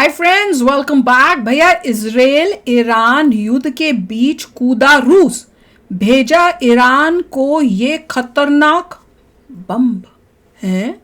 Hi friends, welcome back. भैया, Israel Iran युद्ध के बीच कूदा रूस, भेजा ईरान को ये खतरनाक बम है।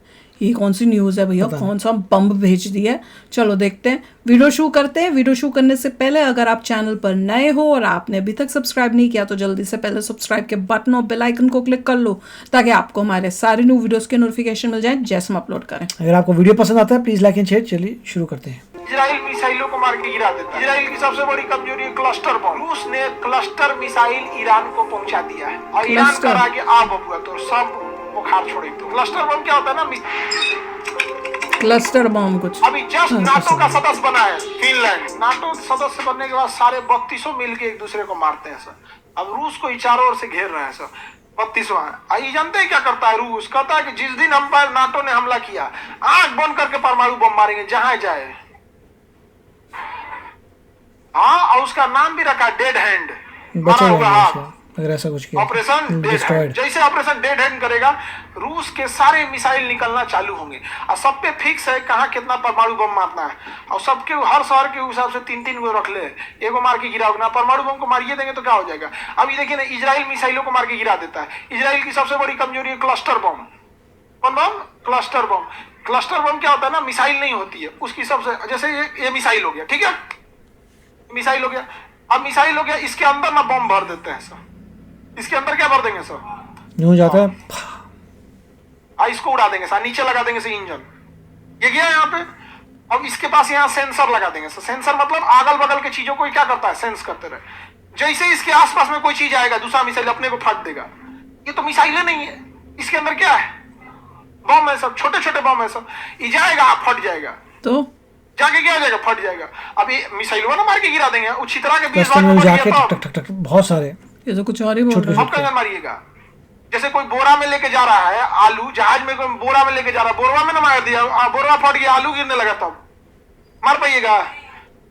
ये कौन सी न्यूज़ है भैया? कौन सा बम भेज दिया? चलो देखते हैं, वीडियो शुरू करते हैं। वीडियो शुरू करने से पहले अगर आप चैनल पर नए हो और आपने अभी तक सब्सक्राइब नहीं किया तो जल्दी से पहले सब्सक्राइब के बटन और बेल आइकन को क्लिक कर लो ताकि आपको हमारे सारे न्यू वीडियोस के नोटिफिकेशन मिल जाए जैसे हम अपलोड करें। अगर आपको वीडियो पसंद आता है प्लीज लाइक एंड शेयर। चलिए शुरू करते हैं। इजराइल मिसाइलों को मार के गिरा देता है। इजराइल की सबसे बड़ी कमजोरी है क्लस्टर बम। रूस ने क्लस्टर मिसाइल ईरान को पहुंचा दिया है और ईरान कर आगे आ बबुआ तो सब बुखार छोड़े। तो क्लस्टर बम क्या होता है ना, क्लस्टर बम कुछ अभी जस्ट नाटो का सदस्य बना है फिनलैंड। नाटो सदस्य बनने के बाद सारे 32 मिलके एक दूसरे को मारते हैं सर। अब रूस को चारों ओर से घेर रहे हैं सर। 32वां आई जानते हैं क्या करता है रूस? कहता है कि जिस दिन हम पर नाटो ने हमला किया आंख बंद करके परमाणु बम मारेंगे जहां जाए। हाँ, और उसका नाम भी रखा डेड हैंड, मरा हुआ हाथ। अगर ऐसा कुछ किया ऑपरेशन डेड हैंड। जैसे ऑपरेशन डेड हैंड करेगा रूस के सारे मिसाइल निकलना चालू होंगे और सब पे फिक्स है कहाँ कितना परमाणु बम मारना है। और सबके हर शहर के हिसाब से 3-3 गो रख ले, एगो मार के गिराओगे ना। परमाणु बम को मारिए देंगे तो क्या हो जाएगा? अभी देखिए ना, इजराइल मिसाइलों को मार के गिरा देता है। इजराइल की सबसे बड़ी कमजोरी है क्लस्टर बम। कौन बम? Cluster bomb. क्लस्टर बम क्या होता है ना, मिसाइल नहीं होती है उसकी सबसे, जैसे ये मिसाइल हो गया, ठीक है, मिसाइल हो गया। अब मिसाइल हो गया, इसके अंदर ना बम भर देते हैं सर। इसके अंदर क्या भर देंगे सर? यूं जाता है, इसको उड़ा देंगे सर, नीचे लगा देंगे सर इंजन। ये गया यहाँ पे। अब इसके पास यहाँ सेंसर लगा देंगे सर। सेंसर मतलब अगल बगल के चीजों को क्या करता है, सेंस करते रहे। जैसे इसके आसपास में कोई चीज आएगा दूसरा मिसाइल अपने को फाड़ देगा। ये तो मिसाइल नहीं है, इसके अंदर क्या है? बम है सब, छोटे छोटे बम है सब। ये जाएगा फट जाएगा, तो जाके क्या हो जाएगा? फट जाएगा। अब ये मिसाइल ना मार के गिरा देंगे उछितरा के 20 बार जाके टक टक टक बहुत सारे। ये तो कुछ और ही बोल रहे हैं। कहाँ मारिएगा? जैसे कोई बोरा में लेके जा रहा है आलू, जहाज में कोई बोरा में लेके जा रहा है, बोरा में ना मार दिया, बोरा फट गया, आलू गिरने लगा, तब मार पाइएगा?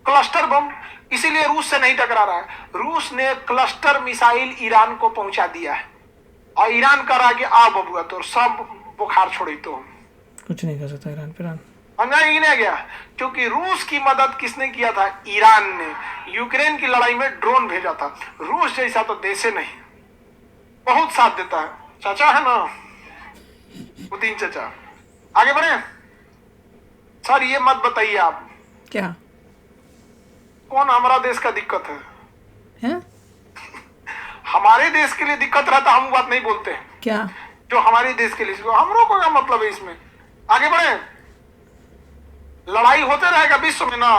Cluster bomb. इसीलिए रूस से नहीं टकरा रहा है। रूस ने क्लस्टर मिसाइल ईरान को पहुंचा दिया है और ईरान कर आगे आ बबुआ तो सब बुखार छोड़ी। तो कुछ नहीं कर सकता ईरान पे। नहीं गया क्योंकि रूस की मदद किसने किया था? ईरान ने। यूक्रेन की लड़ाई में ड्रोन भेजा था। रूस जैसा तो देश नहीं, बहुत साथ देता है। चाचा है ना पुतिन चाचा। आगे बढ़े सर। ये मत बताइए आप क्या कौन हमारा देश का दिक्कत है? हमारे देश के लिए दिक्कत रहता हम बात नहीं बोलते हैं क्या? जो हमारे देश के लिए, हम लोगों का मतलब है इसमें। आगे बढ़े। लड़ाई होते रहेगा विश्व में ना,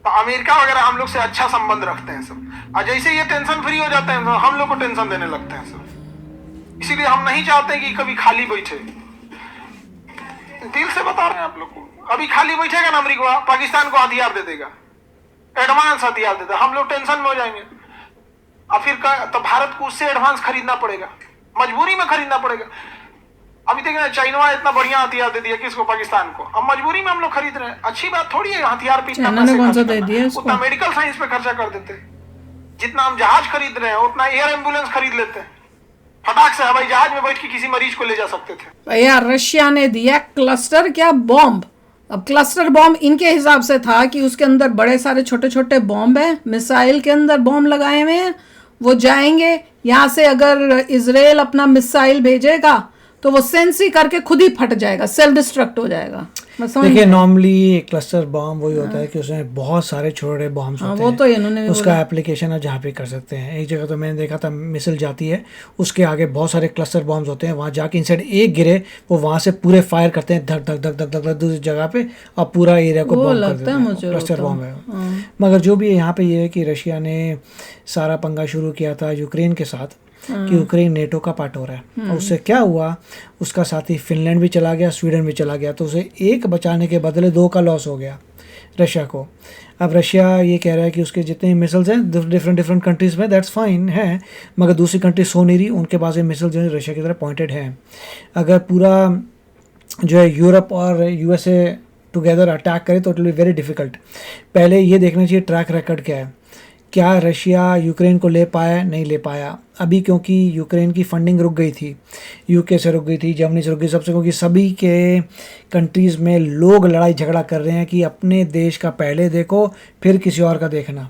तो अमेरिका वगैरह हम लोग से अच्छा संबंध रखते हैं सब। और जैसे ये टेंशन फ्री हो जाते हैं तो हम लोग को टेंशन देने लगते हैं सब। इसीलिए हम नहीं चाहते कि कभी खाली बैठे। दिल से बता रहे हैं आप लोग को, अभी खाली बैठेगा ना अमेरिका पाकिस्तान को हथियार दे देगा, एडवांस हथियार देता, हम लोग टेंशन में हो जाएंगे। और फिर तो भारत को उससे एडवांस खरीदना पड़ेगा, मजबूरी में खरीदना पड़ेगा। अभी देखना चाइना इतना बढ़िया हथियार दे दिया किसको? पाकिस्तान को। अब मजबूरी में हम लोग खरीद रहे हैं। अच्छी बात थोड़ी है हथियार पे इतना उतना मेडिकल साइंस पे खर्चा कर देते। जितना हम जहाज खरीद रहे हैं उतना एयर एम्बुलेंस खरीद लेते हैं। फटाक से हवाई जहाज में बैठ के किसी मरीज को ले जा सकते थे। भैया, रशिया ने दिया क्लस्टर क्या बॉम्ब। अब क्लस्टर बॉम्ब इनके हिसाब से था कि उसके अंदर बड़े सारे छोटे छोटे बॉम्ब है, मिसाइल के अंदर बॉम्ब लगाए हुए हैं। वो जाएंगे यहाँ से, अगर इजराइल अपना मिसाइल भेजेगा तो वो सेंस ही करके खुद ही फट जाएगा, सेल्फ डिस्ट्रक्ट हो जाएगा। देखिए नॉर्मली क्लस्टर बॉम्ब वही होता है कि उसमें बहुत सारे छोटे बॉम्ब्स होते वो हैं। तो इन्होंने उसका एप्लीकेशन आप जहाँ पे कर सकते हैं। एक जगह तो मैंने देखा था, मिसाइल जाती है उसके आगे बहुत सारे क्लस्टर बॉम्ब्स होते हैं, वहाँ जाके इनसाइड एक गिरे वो वहाँ से पूरे फायर करते हैं, धक धक धक धक धक दूसरी जगह पे, और पूरा एरिया को बॉम्ब कर देते हैं। क्लस्टर बॉम्ब है। मगर जो भी यहाँ पे ये है कि रशिया ने सारा पंगा शुरू किया था यूक्रेन के साथ कि यूक्रेन नेटो का पार्ट हो रहा है। और उससे क्या हुआ, उसका साथी फिनलैंड भी चला गया, स्वीडन भी चला गया, तो उसे एक बचाने के बदले 2 का लॉस हो गया रशिया को। अब रशिया ये कह रहा है कि उसके जितने मिसाइल्स हैं डिफरेंट कंट्रीज़ में दैट्स फाइन है, मगर दूसरी कंट्री सो नहीं रही, उनके पास ये मिसाइल जो है रशिया की तरफ पॉइंटेड हैं। अगर पूरा जो है यूरोप और यूएसए टुगेदर अटैक करे तो it will be very difficult. पहले ये देखना चाहिए ट्रैक रिकॉर्ड क्या है क्या रशिया यूक्रेन को ले पाया? नहीं ले पाया अभी, क्योंकि यूक्रेन की फंडिंग रुक गई थी, यूके से रुक गई थी, जर्मनी से रुक गई, सबसे, क्योंकि सभी के कंट्रीज़ में लोग लड़ाई झगड़ा कर रहे हैं कि अपने देश का पहले देखो फिर किसी और का देखना।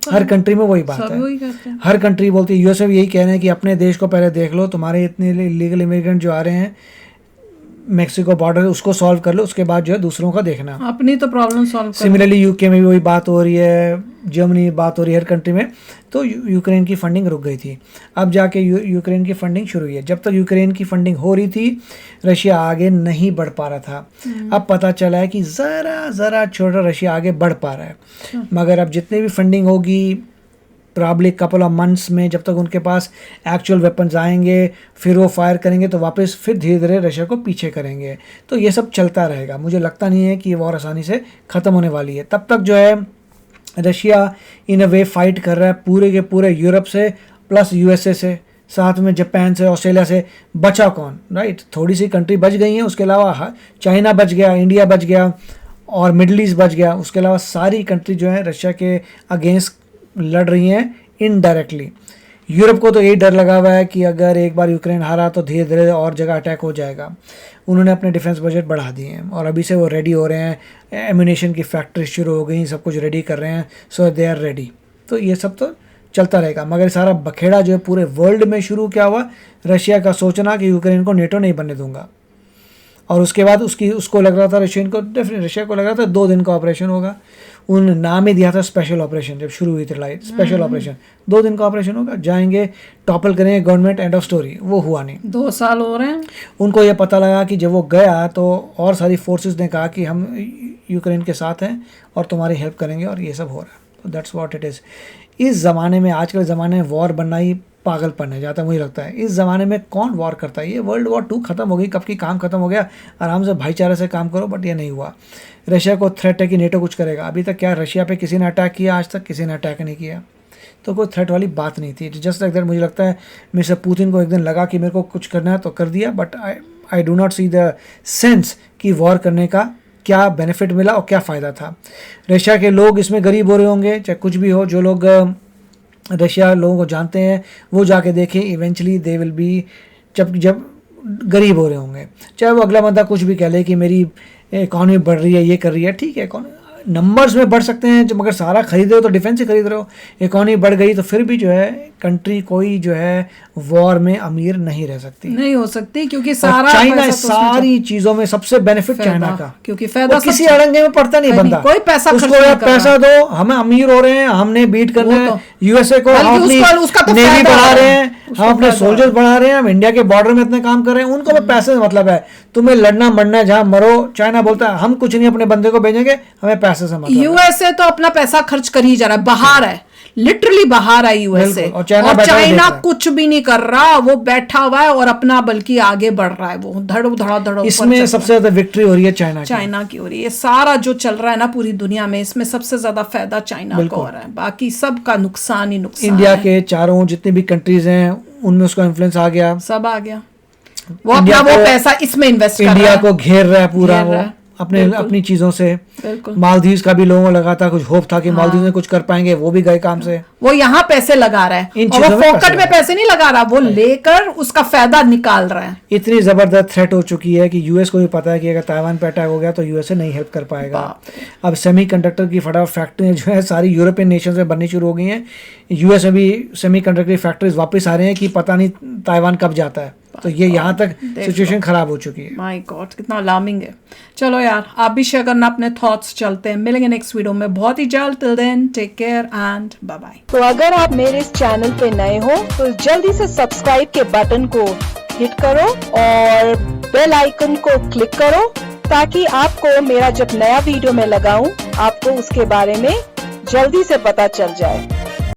हर कंट्री में वही बात है, हर कंट्री बोलती है, यूएसए भी यही कह रहे हैं कि अपने देश को पहले देख लो, तुम्हारे इतने इलीगल इमिग्रेंट जो आ रहे हैं मेक्सिको बॉर्डर उसको सॉल्व कर लो, उसके बाद जो है दूसरों का देखना, अपनी तो प्रॉब्लम सॉल्व कर। सिमिलरली यूके में भी वही बात हो रही है, जर्मनी में बात हो रही है, हर कंट्री में। तो यूक्रेन की फंडिंग रुक गई थी, अब जाके यूक्रेन की फंडिंग शुरू हुई है। जब तक यूक्रेन की फंडिंग हो रही थी रशिया आगे नहीं बढ़ पा रहा था। अब पता चला है कि ज़रा छोटा रशिया आगे बढ़ पा रहा है, मगर अब जितनी भी फंडिंग होगी प्रॉब्ली कपल ऑफ मंथ्स में, जब तक उनके पास एक्चुअल वेपन्स आएंगे फिर वो फायर करेंगे तो वापस फिर धीरे धीरे रशिया को पीछे करेंगे। तो ये सब चलता रहेगा, मुझे लगता नहीं है कि ये वॉर आसानी से ख़त्म होने वाली है। तब तक जो है रशिया इन अ वे फाइट कर रहा है पूरे के पूरे यूरोप से प्लस यूएसए से, साथ में जापान से, ऑस्ट्रेलिया से। बचा कौन, राइट? थोड़ी सी कंट्री बच गई हैं, उसके अलावा चाइना बच गया, इंडिया बच गया और मिडल ईस्ट बच गया। उसके अलावा सारी कंट्री जो है रशिया के अगेंस्ट लड़ रही हैं इनडायरेक्टली। यूरोप को तो यही डर लगा हुआ है कि अगर एक बार यूक्रेन हारा तो धीरे धीरे और जगह अटैक हो जाएगा। उन्होंने अपने डिफेंस बजट बढ़ा दिए हैं और अभी से वो रेडी हो रहे हैं, एम्यूनेशन की फैक्ट्री शुरू हो गई, सब कुछ रेडी कर रहे हैं, सो दे आर रेडी। तो ये सब तो चलता रहेगा, मगर सारा बखेड़ा जो है पूरे वर्ल्ड में शुरू क्या हुआ, रशिया का सोचना कि यूक्रेन को नेटो नहीं बनने दूंगा। और उसके बाद उसको लग रहा था रशिया को लग रहा था 2 दिन का ऑपरेशन होगा। उन नाम ही दिया था स्पेशल ऑपरेशन, जब शुरू हुई थी लड़ाई, स्पेशल ऑपरेशन 2 दिन का ऑपरेशन होगा, जाएंगे टॉपल करेंगे गवर्नमेंट, एंड ऑफ स्टोरी। वो हुआ नहीं, 2 साल हो रहे हैं। उनको ये पता लगा कि जब वो गया तो और सारी फोर्सेस ने कहा कि हम यूक्रेन के साथ हैं और तुम्हारी हेल्प करेंगे, और ये सब हो रहा है। तो दैट्स व्हाट इट इज़। इस ज़माने में, आजकल ज़माने में वॉर बनना ही पागलपन है, जाता मुझे लगता है। इस ज़माने में कौन वॉर करता है? ये वर्ल्ड वॉर 2 ख़त्म हो गई, कब की काम ख़त्म हो गया, आराम से भाईचारे से काम करो, बट ये नहीं हुआ। रशिया को थ्रेट है कि नेटो कुछ करेगा। अभी तक क्या रशिया पे किसी ने अटैक किया? आज तक किसी ने अटैक नहीं किया, तो कोई थ्रेट वाली बात नहीं थी। जस्ट लाइक दैट मुझे लगता है मिस्टर पुतिन को एक दिन लगा कि मेरे को कुछ करना है तो कर दिया, but I do not see the sense कि वॉर करने का क्या बेनिफिट मिला और क्या फ़ायदा था। रशिया के लोग इसमें गरीब हो रहे होंगे, चाहे कुछ भी हो। जो लोग रशिया लोगों को जानते हैं वो जाके देखें, इवेंचुअली दे विल बी, जब गरीब हो रहे होंगे, चाहे वो अगला बंदा कुछ भी कह ले कि मेरी इकॉनमी बढ़ रही है, ये कर रही है, ठीक है, नंबर्स में बढ़ सकते हैं, मगर सारा खरीद रहे हो तो डिफेंस ही खरीद रहे हो। इकॉनमी बढ़ गई तो फिर भी जो है कंट्री कोई जो है वॉर में अमीर नहीं रह सकती, नहीं हो सकती, क्योंकि सारा चाइना सारी चीज़ों में सबसे बेनिफिट चाइना का, क्योंकि फायदा किसी अड़ंगे में पड़ता नहीं बंदा, कोई पैसा उसको पैसा दो, हमें अमीर हो रहे हैं, हमने बीट करना है यूएसए को, हम अपनी नेवी बढ़ा रहे हैं, हम अपने सोल्जर्स बढ़ा रहे हैं, हम इंडिया के बॉर्डर में इतने काम कर रहे हैं, उनको पैसे से मतलब है, तुम्हें लड़ना मरना जहाँ मरो। चाइना बोलता है हम कुछ नहीं अपने बंदे को भेजेंगे, हमें पैसे से मतलब। यूएसए तो अपना पैसा खर्च कर ही जा रहा है, बाहर है, लिटरली बाहर है यूएसए, और चाइना कुछ भी नहीं कर रहा, वो बैठा हुआ है और अपना बल्कि आगे बढ़ रहा है, वो धड़ो इसमें सबसे ज्यादा विक्ट्री हो रही है चाइना की हो रही है। सारा जो चल रहा है ना पूरी दुनिया में, इसमें सबसे ज्यादा फायदा चाइना को हो रहा है, बाकी सबका नुकसान ही नुकसान। इंडिया के चारों जितने भी कंट्रीज हैं उनमें उसका इन्फ्लुएंस आ गया, सब आ गया, वो अपना वो पैसा इसमें इन्वेस्ट कर रहा है, इंडिया को घेर रहा है पूरा, वो अपनी चीजों से। मालदीव्स का भी लोगों को लगा था, कुछ होप था कि मालदीव में कुछ कर पाएंगे, वो भी गए काम से। वो यहाँ पैसे लगा रहा है, और वो फोकट में पैसे नहीं लगा रहा, वो लेकर उसका फायदा निकाल रहा है। इतनी जबरदस्त थ्रेट हो चुकी है कि यूएस को भी पता है कि अगर ताइवान पे अटैक हो गया तो यूएसए नहीं हेल्प कर पाएगा। अब सेमीकंडक्टर की फटाफट फैक्ट्री जो है सारी यूरोपियन नेशन में बननी शुरू हो गई हैं। यूएस में भी सेमीकंडक्टर की फैक्ट्रीज वापस आ रहे हैं कि पता नहीं ताइवान कब जाता है। तो ये यहाँ तक सिचुएशन खराब हो चुकी है। माय गॉड, कितना अलार्मिंग है। चलो यार, आप भी शेयर करना अपने थॉट्स। चलते हैं, मिलेंगे नेक्स्ट वीडियो में बहुत ही जल्द। Till then take care and bye bye. तो अगर आप मेरे इस चैनल पे नए हो तो जल्दी से सब्सक्राइब के बटन को हिट करो और बेल आइकन को क्लिक करो, ताकि आपको मेरा जब नया वीडियो मैं लगाऊं आपको उसके बारे में जल्दी से पता चल जाए।